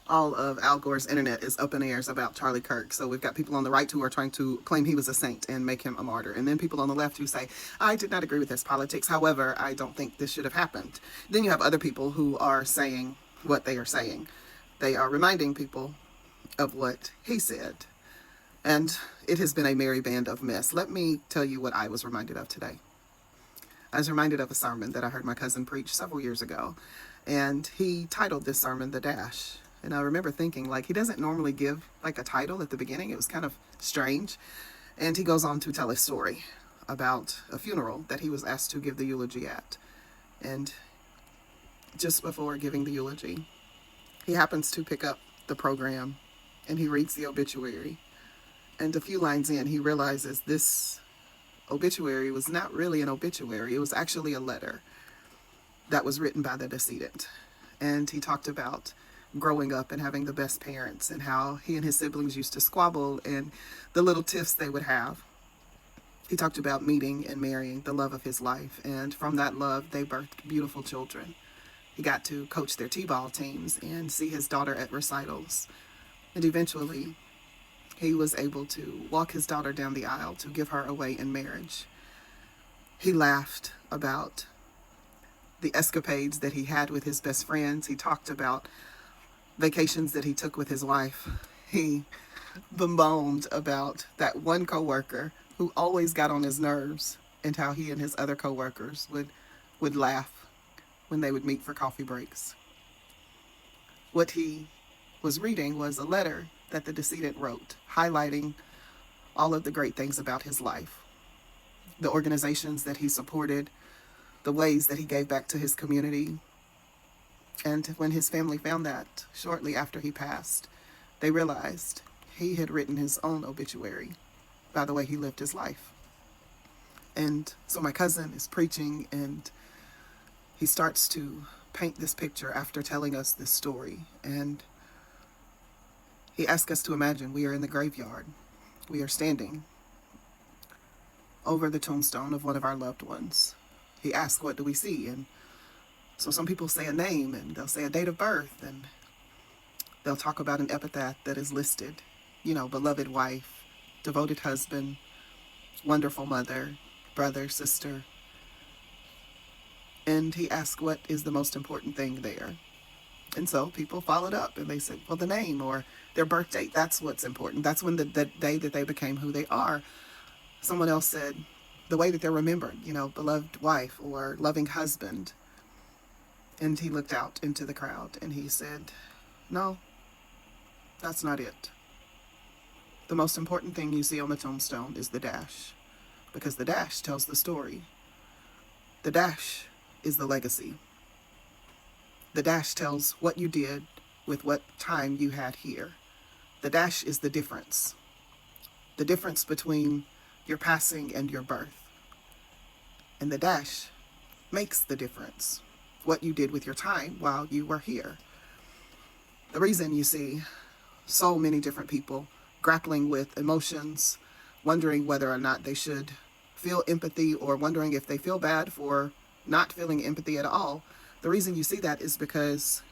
all of Al Gore's internet is up in airs about Charlie Kirk. So we've got people on the right who are trying to claim he was a saint and make him a martyr. And then people on the left who say, I did not agree with his politics. However, I don't think this should have happened. Then you have other people who are saying what they are saying. They are reminding people of what he said. And it has been a merry band of mess. Let me tell you what I was reminded of today. I was reminded of a sermon that I heard my cousin preach several years ago. And he titled this sermon, The Dash. And I remember thinking, like, he doesn't normally give like a title at the beginning. It was kind of strange. And he goes on to tell a story about a funeral that he was asked to give the eulogy at. And just before giving the eulogy, he happens to pick up the program and he reads the obituary. And a few lines in, he realizes this obituary was not really an obituary. It was actually a letter that was written by the decedent. And he talked about growing up and having the best parents and how he and his siblings used to squabble and the little tiffs they would have. He talked about meeting and marrying the love of his life. And from that love, they birthed beautiful children. He got to coach their t-ball teams and see his daughter at recitals. And eventually, he was able to walk his daughter down the aisle to give her away in marriage. He laughed about the escapades that he had with his best friends. He talked about vacations that he took with his wife. He bemoaned about that one coworker who always got on his nerves and how he and his other coworkers would laugh when they would meet for coffee breaks. What he was reading was a letter that the decedent wrote, highlighting all of the great things about his life, the organizations that he supported, the ways that he gave back to his community. And when his family found that shortly after he passed, they realized he had written his own obituary by the way he lived his life. And so my cousin is preaching and he starts to paint this picture after telling us this story. And he asked us to imagine we are in the graveyard. We are standing over the tombstone of one of our loved ones. He asked, what do we see? And so some people say a name and they'll say a date of birth and they'll talk about an epitaph that is listed. You know, beloved wife, devoted husband, wonderful mother, brother, sister. And he asked, what is the most important thing there? And so people followed up and they said, well, the name or their birth date, that's what's important. That's when the day that they became who they are. Someone else said, the way that they're remembered, you know, beloved wife or loving husband. And he looked out into the crowd and he said, no, that's not it. The most important thing you see on the tombstone is the dash, because the dash tells the story. The dash is the legacy. The dash tells what you did with what time you had here. The dash is the difference between your passing and your birth. And the dash makes the difference, what you did with your time while you were here. The reason you see so many different people grappling with emotions, wondering whether or not they should feel empathy or wondering if they feel bad for not feeling empathy at all, the reason you see that is because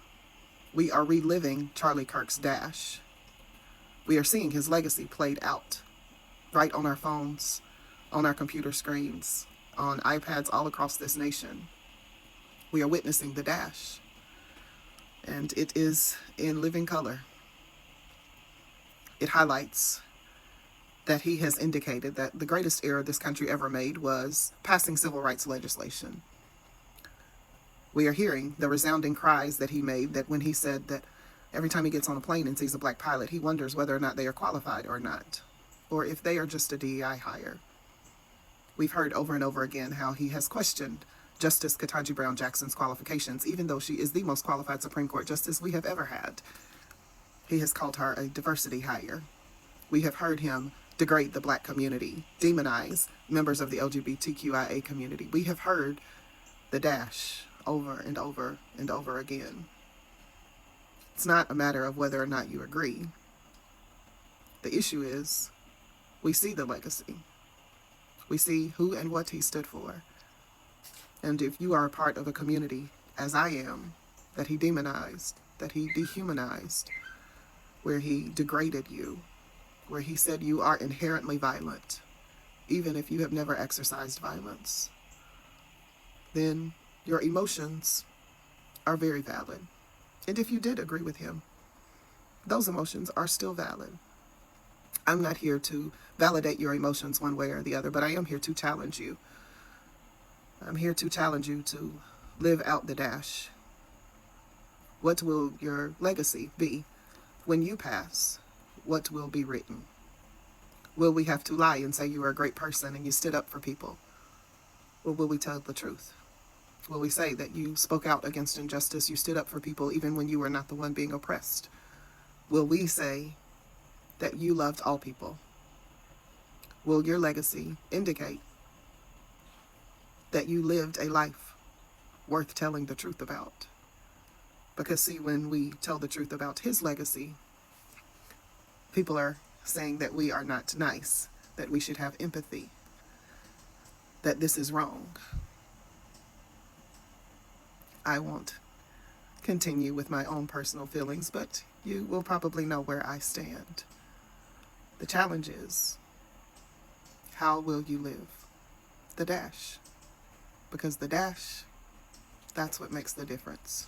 we are reliving Charlie Kirk's dash. We are seeing his legacy played out right on our phones, on our computer screens, on iPads all across this nation. We are witnessing the dash. And it is in living color. It highlights that he has indicated that the greatest error this country ever made was passing civil rights legislation. We are hearing the resounding cries that he made, that when he said that every time he gets on a plane and sees a black pilot, he wonders whether or not they are qualified or not, or if they are just a DEI hire. We've heard over and over again how he has questioned Justice Ketanji Brown Jackson's qualifications, even though she is the most qualified Supreme Court justice we have ever had. He has called her a diversity hire. We have heard him degrade the black community, demonize members of the LGBTQIA community. We have heard the dash over and over and over again. It's not a matter of whether or not you agree. The issue is, we see the legacy. We see who and what he stood for. And if you are a part of a community, as I am, that he demonized, that he dehumanized, where he degraded you, where he said you are inherently violent, even if you have never exercised violence, then your emotions are very valid. And if you did agree with him, those emotions are still valid. I'm not here to validate your emotions one way or the other, but I am here to challenge you. I'm here to challenge you to live out the dash. What will your legacy be when you pass? What will be written? Will we have to lie and say you were a great person and you stood up for people? Or will we tell the truth? Will we say that you spoke out against injustice, you stood up for people even when you were not the one being oppressed? Will we say that you loved all people? Will your legacy indicate that you lived a life worth telling the truth about? Because see, when we tell the truth about his legacy, people are saying that we are not nice, that we should have empathy, that this is wrong. I won't continue with my own personal feelings, but you will probably know where I stand. The challenge is, how will you live the dash? Because the dash, that's what makes the difference.